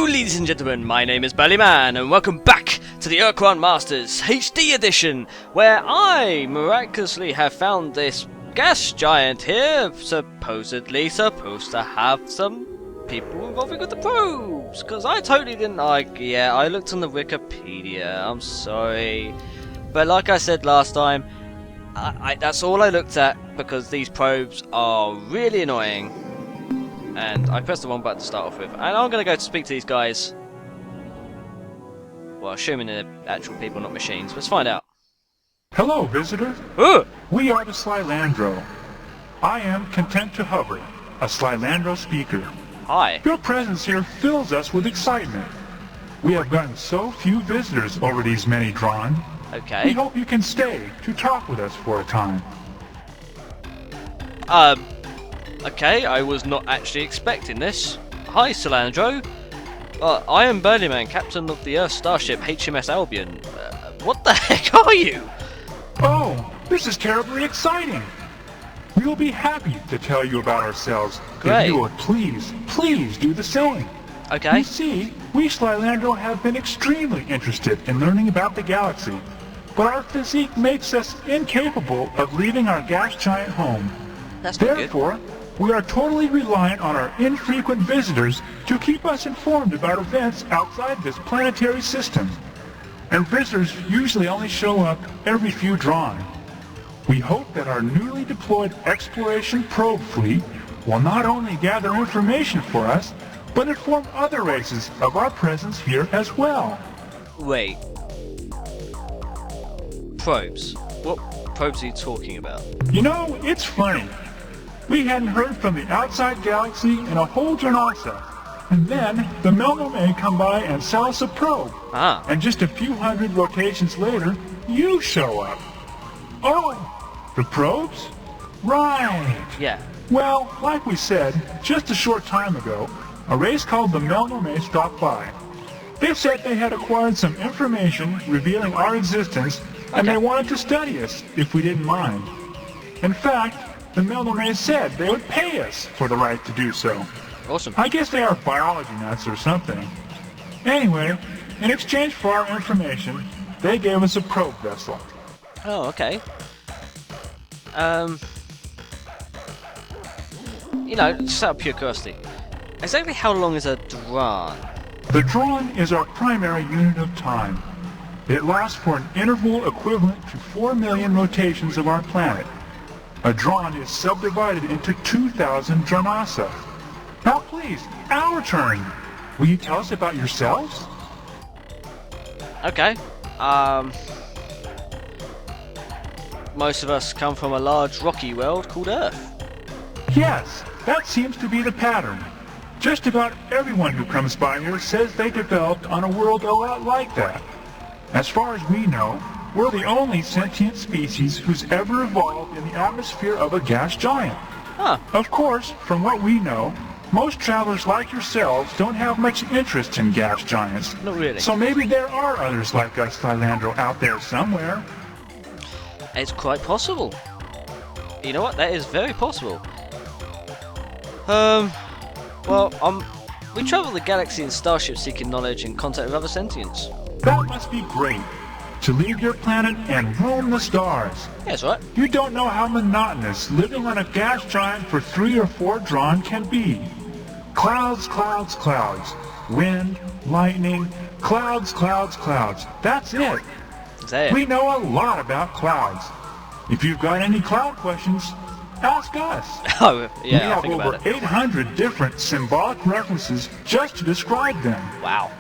ladies and gentlemen, my name is Burlyman, and welcome back to the Quan Masters HD edition, where I miraculously have found this gas giant here, supposedly supposed to have some people involving with the probes, because I totally didn't I looked on the Wikipedia, I'm sorry, but like I said last time, that's all I looked at, because these probes are really annoying. And I pressed the wrong button to start off with. And I'm going to go to speak to these guys. Well, assuming they're actual people, not machines. Let's find out. Hello, visitor. We are the Slyandro. I am content to hover, a Slyandro speaker. Hi. Your presence here fills us with excitement. We have gotten so few visitors over these many drawn. Okay. We hope you can stay to talk with us for a time. Okay, I was not actually expecting this. Hi, Slyandro. I am Burlyman, captain of the Earth starship HMS Albion. What the heck are you? Oh, this is terribly exciting. We will be happy to tell you about ourselves. Great. If you would please do the same. Okay. You see, we Slyandro have been extremely interested in learning about the galaxy, but our physique makes us incapable of leaving our gas giant home. That's not Therefore, good. we are totally reliant on our infrequent visitors to keep us informed about events outside this planetary system. And visitors usually only show up every few drawn. We hope that our newly deployed exploration probe fleet will not only gather information for us, but inform other races of our presence here as well. Wait. Probes? What probes are you talking about? You know, it's funny. We hadn't heard from the outside galaxy in a whole Janasa. And then the Melno may come by and sell us a probe. Ah. And just a few hundred rotations later, you show up. Oh, the probes? Right. Yeah. Well, like we said, just a short time ago, a race called the Melno may stopped by. They said they had acquired some information revealing our existence, and they wanted to study us, if we didn't mind. In fact, the Melno said they would pay us for the right to do so. Awesome. I guess they are biology nuts or something. Anyway, in exchange for our information, they gave us a probe vessel. Oh, okay. Just out of pure curiosity, exactly how long is a drawn? The drawn is our primary unit of time. It lasts for an interval equivalent to 4 million rotations of our planet. A drawn is subdivided into 2,000 Janasa. Now please, our turn. Will you tell us about yourselves? Okay. Most of us come from a large rocky world called Earth. Yes, that seems to be the pattern. Just about everyone who comes by here says they developed on a world a lot like that. As far as we know, we're the only sentient species who's ever evolved in the atmosphere of a gas giant. Huh. Of course, from what we know, most travelers like yourselves don't have much interest in gas giants. Not really. So maybe there are others like us, Slyandro, out there somewhere. It's quite possible. You know what? That is very possible. We travel the galaxy in starships seeking knowledge and contact with other sentients. That must be great. To leave your planet and roam the stars. Yes, right. You don't know how monotonous living on a gas giant for 3 or 4 drawn can be. Clouds, clouds, clouds. Wind, lightning, clouds, clouds, clouds. That's it. We know a lot about clouds. If you've got any cloud questions, ask us. Oh, yeah, we have over 800 different symbolic references just to describe them. Wow.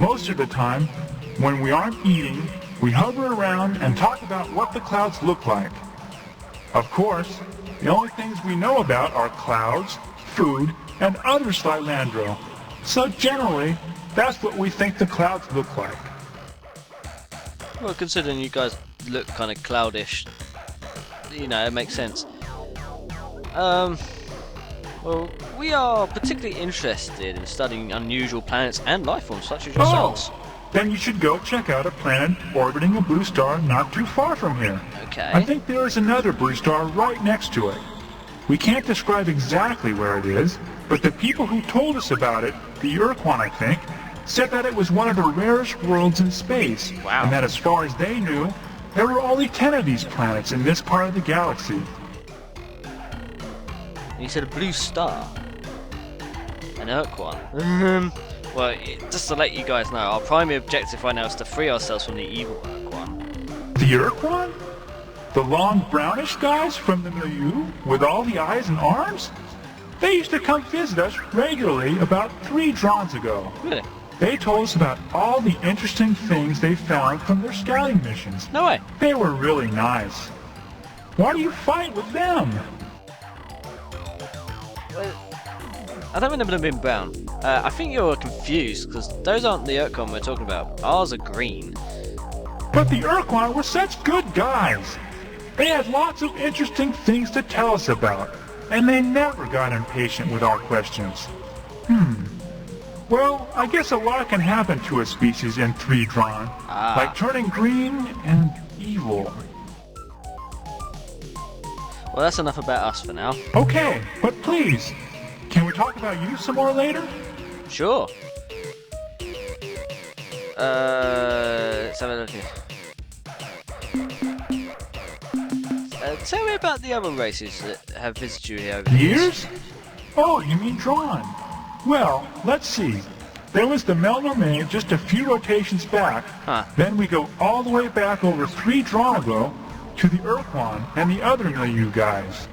Most of the time, when we aren't eating, we hover around and talk about what the clouds look like. Of course, the only things we know about are clouds, food, and other Slyandro. So generally, that's what we think the clouds look like. Well, considering you guys look kind of cloudish, it makes sense. Well, we are particularly interested in studying unusual planets and life forms such as yourselves. Then you should go check out a planet orbiting a blue star not too far from here. Okay. I think there is another blue star right next to it. We can't describe exactly where it is, but the people who told us about it, the Quan I think, said that it was one of the rarest worlds in space. Wow. And that as far as they knew, there were only 10 of these planets in this part of the galaxy. And you said a blue star. An Quan. Well, just to let you guys know, our primary objective right now is to free ourselves from the evil Quan. The Quan? The long brownish guys from the milieu with all the eyes and arms? They used to come visit us regularly about 3 Drons ago. Really? They told us about all the interesting things they found from their scouting missions. No way. They were really nice. Why do you fight with them? Well, I don't remember them being brown. I think you're confused, because those aren't the Quan we're talking about. Ours are green. But the Quan were such good guys. They had lots of interesting things to tell us about, and they never got impatient with our questions. Well, I guess a lot can happen to a species in 3 Dron, like turning green and evil. Well, that's enough about us for now. Okay, but please, can we talk about you some more later? Sure. Let's have a look here. Tell me about the other races that have visited you here over the years. Oh, you mean Dron. Well, let's see. There was the Melnorme just a few rotations back. Then we go all the way back over 3 Dron ago to the Quan and the other milieu guys.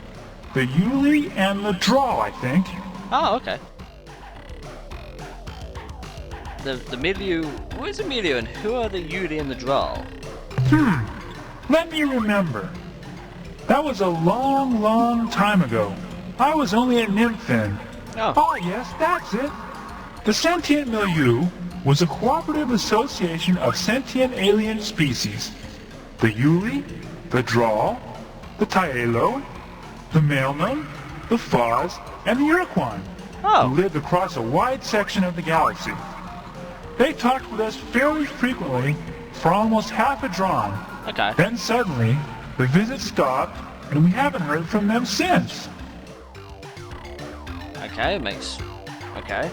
The Yuli and the Draw, I think. Oh, okay. The milieu... What is a milieu and who are the Yuli and the Draw? Let me remember. That was a long, long time ago. I was only a nymph then. Oh, yes, that's it. The Sentient Milieu was a cooperative association of sentient alien species. The Yuli, the Draw, the Taelo, the Melnon, the Foz, and the Quan, who lived across a wide section of the galaxy. They talked with us fairly frequently for almost half a Dron. Okay. Then suddenly, the visit stopped, and we haven't heard from them since. Okay, okay.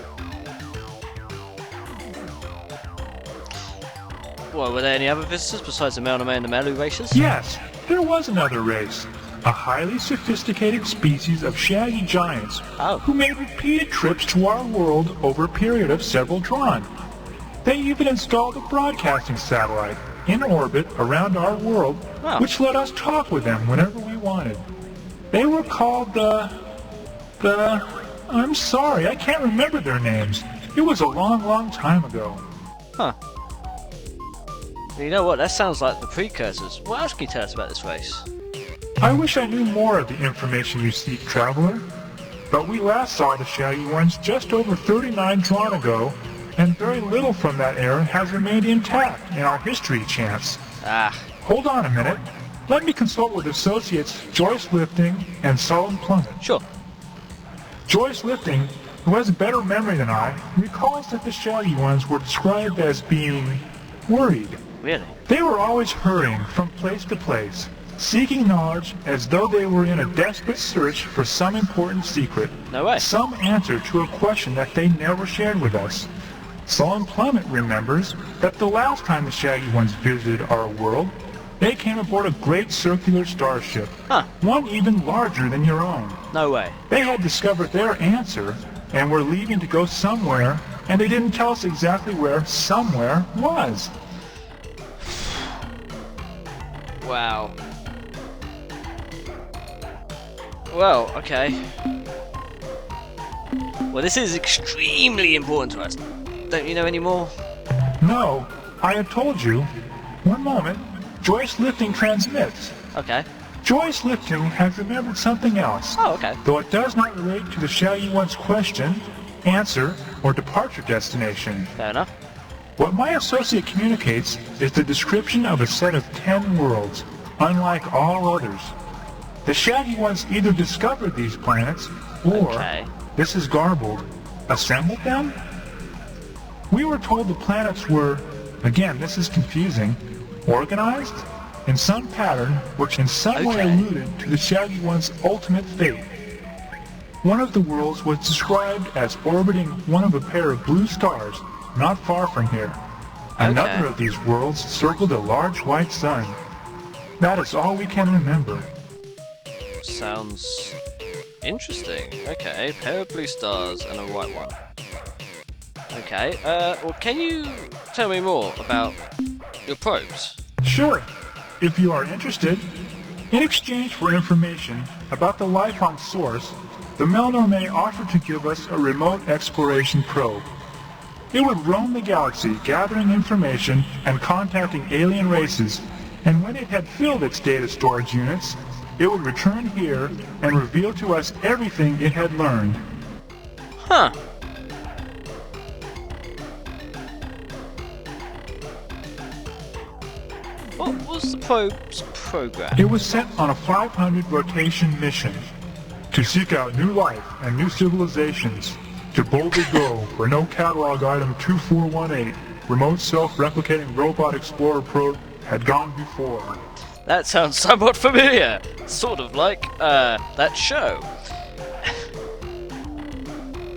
Well, were there any other visitors besides the Melnorme and the Melu races? Yes, there was another race. A highly sophisticated species of shaggy giants who made repeated trips to our world over a period of several Dron. They even installed a broadcasting satellite in orbit around our world, which let us talk with them whenever we wanted. They were called I'm sorry, I can't remember their names. It was a long, long time ago. You know what, that sounds like the precursors. What else can you tell us about this race? I wish I knew more of the information you seek, Traveler. But we last saw the Shaggy Ones just over 39 Dron ago, and very little from that era has remained intact in our history chants. Hold on a minute. Let me consult with Associates Joyce Lifting and Solid Plummet. Sure. Joyce Lifting, who has a better memory than I, recalls that the Shaggy Ones were described as being worried. Really? They were always hurrying from place to place, seeking knowledge as though they were in a desperate search for some important secret. No way. Some answer to a question that they never shared with us. Solid Plummet remembers that the last time the Shaggy Ones visited our world, they came aboard a great circular starship. One even larger than your own. No way. They had discovered their answer and were leaving to go somewhere, and they didn't tell us exactly where somewhere was. Wow. Well, okay. Well, this is extremely important to us. Don't you know any more? No, I have told you. One moment. Joyce Lifting transmits. Okay. Joyce Lifting has remembered something else. Oh, okay. Though it does not relate to the Shaggy One's question, answer, or departure destination. Fair enough. What my associate communicates is the description of a set of 10 worlds, unlike all others. The Shaggy Ones either discovered these planets, or, this is garbled, assembled them? We were told the planets were, again this is confusing, organized in some pattern which in some way alluded to the Shaggy One's ultimate fate. One of the worlds was described as orbiting one of a pair of blue stars, not far from here. Another of these worlds circled a large white sun. That is all we can remember. Sounds interesting. Okay, pair of blue stars and a white one. Okay, well, can you tell me more about your probes? Sure, if you are interested. In exchange for information about the life on Source, the Melnorme offered to give us a remote exploration probe. It would roam the galaxy gathering information and contacting alien races, and when it had filled its data storage units, it would return here and reveal to us everything it had learned. Huh. What was the probe's program? It was sent on a 500 rotation mission to seek out new life and new civilizations, to boldly go where no catalog item 2418, remote self-replicating robot explorer probe, had gone before. That sounds somewhat familiar. Sort of like, that show.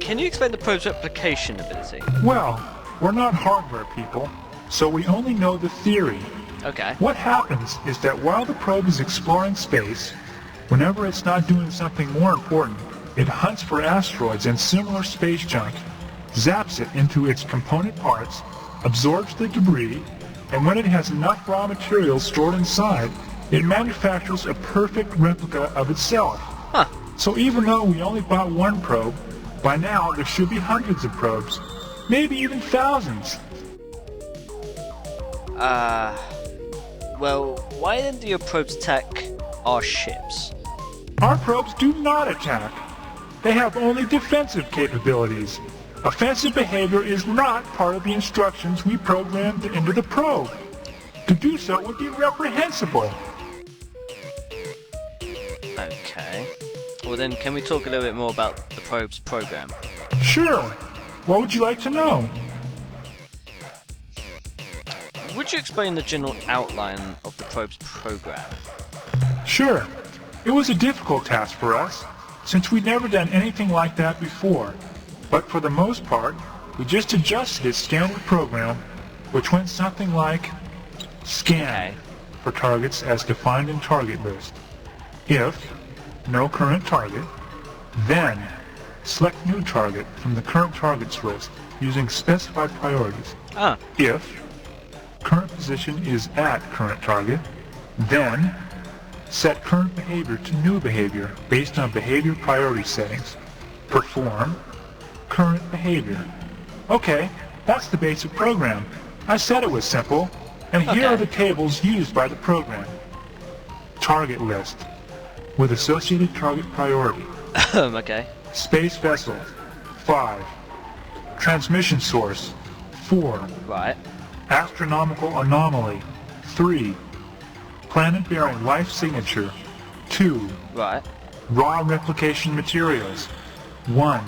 Can you explain the probe's replication ability? Well, we're not hardware people, so we only know the theory. Okay. What happens is that while the probe is exploring space, whenever it's not doing something more important, it hunts for asteroids and similar space junk, zaps it into its component parts, absorbs the debris, and when it has enough raw materials stored inside, it manufactures a perfect replica of itself. Huh. So even though we only bought one probe, by now there should be hundreds of probes, maybe even thousands. Well, why then do your probes attack our ships? Our probes do not attack. They have only defensive capabilities. Offensive behavior is not part of the instructions we programmed into the probe. To do so would be reprehensible. Okay. Well then, can we talk a little bit more about the probe's program? Sure. What would you like to know? Would you explain the general outline of the probe's program? Sure. It was a difficult task for us, since we'd never done anything like that before. But for the most part, we just adjusted its standard program, which went something like scan for targets as defined in target list. If no current target, then select new target from the current targets list using specified priorities. If current position is at current target, then set current behavior to new behavior based on behavior priority settings. Perform current behavior. Okay, that's the basic program. I said it was simple, and here are the tables used by the program. Target list with associated target priority. Okay. Space vessel 5. Transmission source 4. Right. Astronomical anomaly 3. Planet-bearing life signature 2. Right. Raw replication materials 1.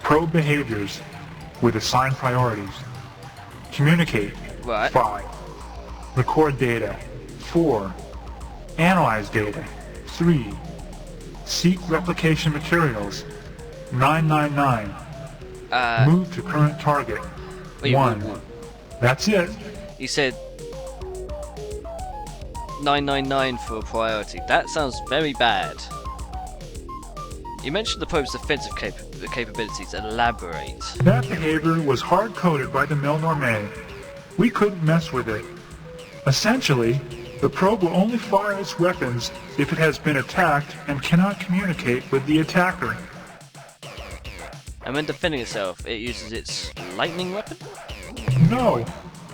Probe behaviors with assigned priorities. Communicate Right. 5. Record data 4. Analyze data 3. Seek replication materials 999. Move to current target 1. That's it. You said 999 for a priority. That sounds very bad. You mentioned the probe's defensive capabilities. Elaborate. That behavior was hard-coded by the Melnorme. We couldn't mess with it. Essentially, the probe will only fire its weapons if it has been attacked and cannot communicate with the attacker. And when defending itself, it uses its lightning weapon? No.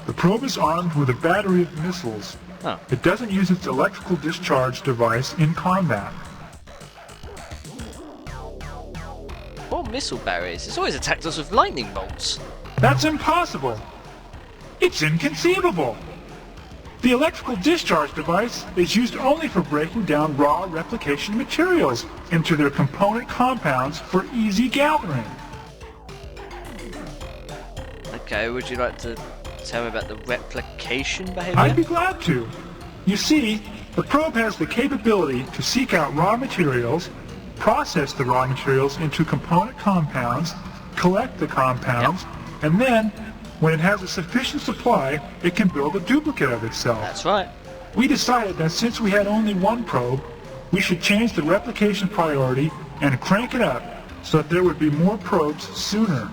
The probe is armed with a battery of missiles. Oh. It doesn't use its electrical discharge device in combat. What missile barriers? It's always attacked us with lightning bolts. That's impossible. It's inconceivable. The electrical discharge device is used only for breaking down raw replication materials into their component compounds for easy gathering. Okay, would you like to tell me about the replication behavior? I'd be glad to. You see, the probe has the capability to seek out raw materials, process the raw materials into component compounds, collect the compounds, And then, when it has a sufficient supply, it can build a duplicate of itself. That's right. We decided that since we had only one probe, we should change the replication priority and crank it up so that there would be more probes sooner.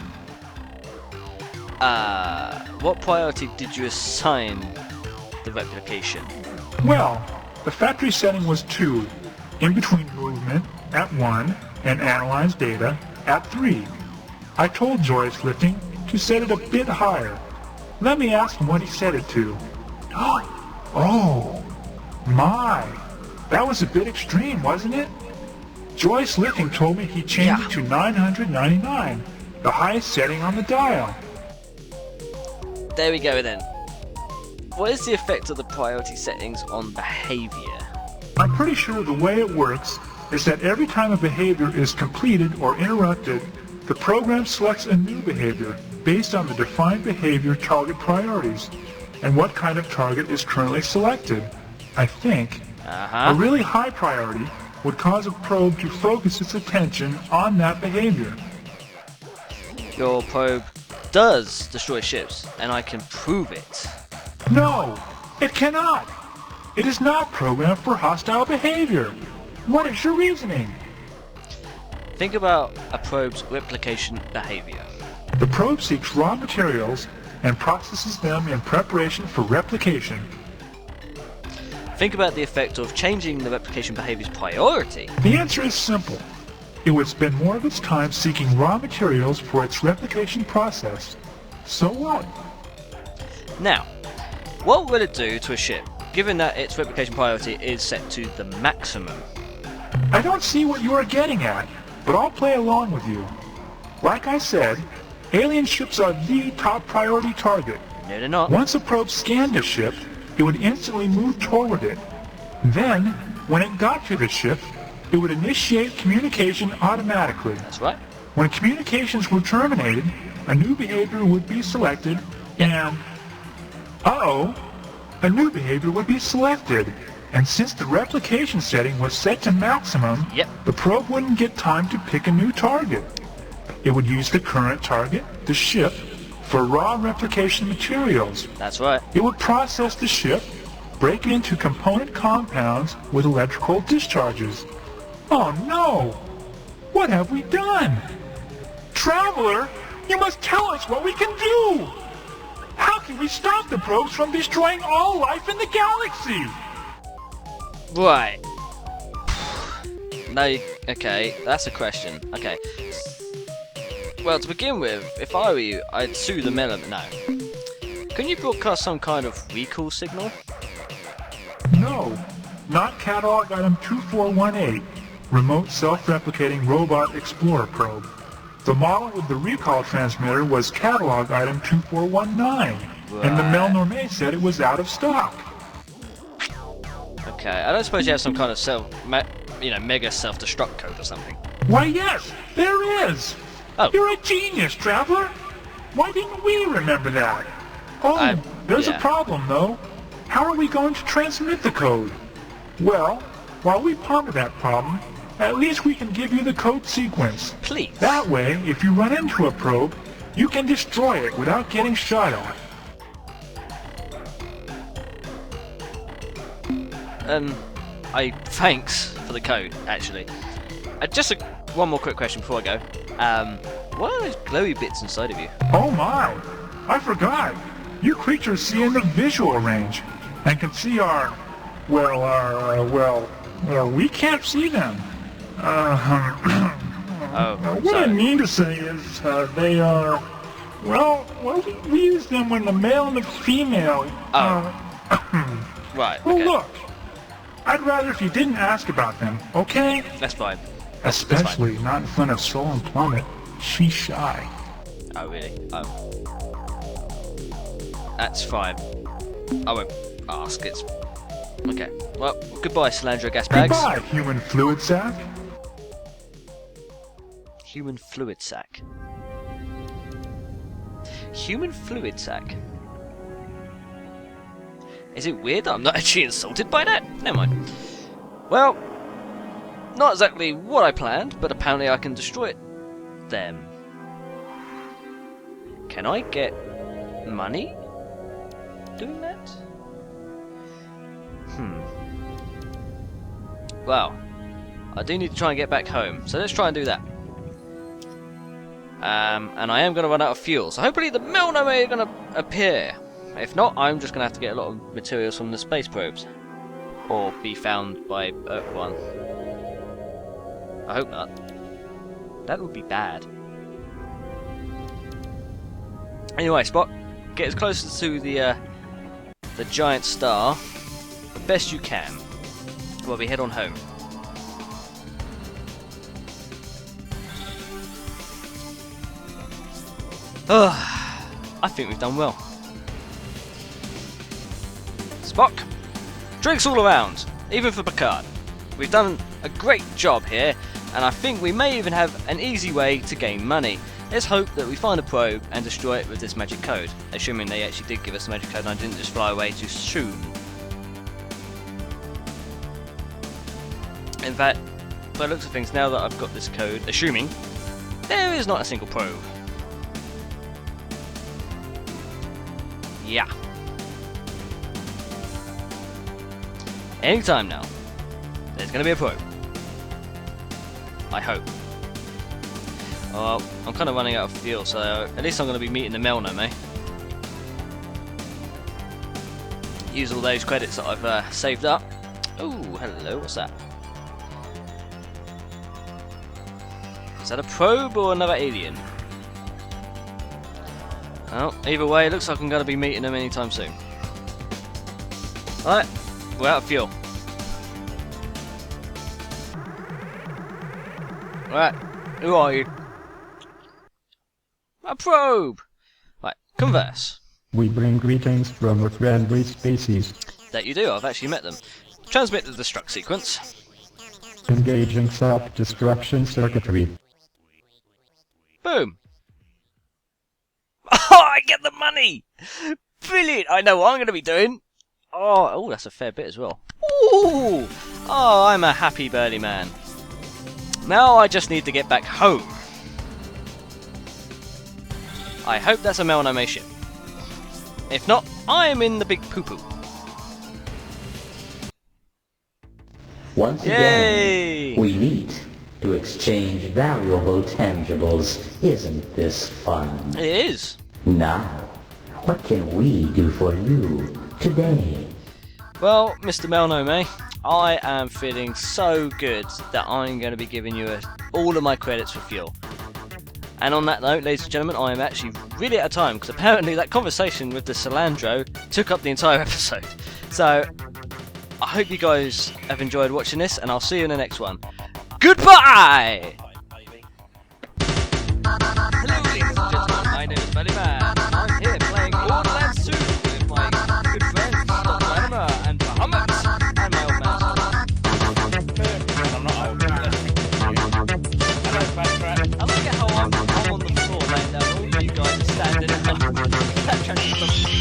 What priority did you assign the replication? Well, the factory setting was 2, in between movement at 1 and analyze data at 3. I told Joyce Lifting to set it a bit higher. Let me ask him what he set it to. Oh, my. That was a bit extreme, wasn't it? Joyce Lifting told me he changed it to 999, the highest setting on the dial. There we go then. What is the effect of the priority settings on behavior? I'm pretty sure the way it works is that every time a behavior is completed or interrupted, the program selects a new behavior based on the defined behavior target priorities and what kind of target is currently selected. I think a really high priority would cause a probe to focus its attention on that behavior. Your probe does destroy ships, and I can prove it. No, it cannot. It is not programmed for hostile behavior. What is your reasoning? Think about a probe's replication behavior. The probe seeks raw materials and processes them in preparation for replication. Think about the effect of changing the replication behavior's priority. The answer is simple. It would spend more of its time seeking raw materials for its replication process. So what? Now, what will it do to a ship, given that its replication priority is set to the maximum? I don't see what you are getting at, but I'll play along with you. Like I said, alien ships are the top priority target. No, they're not. Once a probe scanned a ship, it would instantly move toward it. Then, when it got to the ship, it would initiate communication automatically. That's right. When communications were terminated, a new behavior would be selected, and... a new behavior would be selected. And since the replication setting was set to maximum, the probe wouldn't get time to pick a new target. It would use the current target, the ship, for raw replication materials. That's right. It would process the ship, break it into component compounds with electrical discharges. Oh no! What have we done? Traveler, you must tell us what we can do! How can we stop the probes from destroying all life in the galaxy? Right. No, okay, that's a question. Okay. Well, to begin with, if I were you, I'd sue the Melon. No. Can you broadcast some kind of recall signal? No. Not catalog item 2418. Remote self-replicating robot explorer probe. The model with the recall transmitter was catalog item 2419. And the Mel Normé said it was out of stock. Okay, I don't suppose you have some kind of mega self-destruct code or something. Why yes, there is! Oh. You're a genius, Traveler! Why didn't we remember that? Oh, there's a problem though. How are we going to transmit the code? Well, while we ponder that problem, at least we can give you the code sequence. Please. That way, if you run into a probe, you can destroy it without getting shot at. Thanks for the code, actually. Just one more quick question before I go. What are those glowy bits inside of you? Oh my! I forgot! You creatures see in the visual range, and can see our... we can't see them. What I mean to say is, they are... we use them when the male and the female... Right, Well, okay. look! I'd rather if you didn't ask about them, okay? That's fine. Especially not in front of Soul and Plummet. She's shy. Oh, really? Oh. That's fine. I won't ask. It's... Okay. Well, goodbye, Slyandro gas bags. Goodbye, human fluid sac. Human fluid sac. Human fluid sac. Is it weird that I'm not actually insulted by that? Never mind. Well, not exactly what I planned, but apparently I can destroy it. Them. Can I get money doing that? Well, I do need to try and get back home, so let's try and do that. And I am going to run out of fuel, so hopefully the Melnome are going to appear. If not, I'm just going to have to get a lot of materials from the space probes. Or be found by Quan. I hope not. That would be bad. Anyway, Spock, get as close to the giant star the best you can while we head on home. I think we've done well. Spock, drinks all around, even for Picard. We've done a great job here, and I think we may even have an easy way to gain money. Let's hope that we find a probe and destroy it with this magic code, assuming they actually did give us the magic code and I didn't just fly away too soon. In fact, by the looks of things, now that I've got this code, assuming there is not a single probe. Yeah. Anytime now, there's going to be a probe. I hope. Well, I'm kind of running out of fuel, so at least I'm going to be meeting the Melnome. Use all those credits that I've saved up. Oh, hello, what's that? Is that a probe or another alien? Well, either way, it looks like I'm going to be meeting them anytime soon. Alright, we're out of fuel. Right, who are you? A probe! Right, converse. We bring greetings from a friendly species. That you do, I've actually met them. Transmit the destruct sequence. Engaging self-destruction circuitry. Boom! Oh, I get the money! Brilliant! I know what I'm going to be doing. Oh, that's a fair bit as well. Ooh! Oh, I'm a happy burly man. Now I just need to get back home. I hope that's a Melnome ship. If not, I'm in the big poo-poo. Once Yay! again, we meet to exchange valuable tangibles. Isn't this fun? It is. Now, what can we do for you today? Well, Mr. Melnome, I am feeling so good that I'm going to be giving you all of my credits for fuel. And on that note, ladies and gentlemen, I am actually really out of time, because apparently that conversation with the Slyandro took up the entire episode. So, I hope you guys have enjoyed watching this, and I'll see you in the next one. Goodbye! Hello, ladies and gentlemen, my name is Ballyman. I'm here playing Borderlands 2 with my good friends, Dr. Anima and Bahamut, and my old man. I'm not old, I like how I'm on the floor laying down, all you guys are standing up.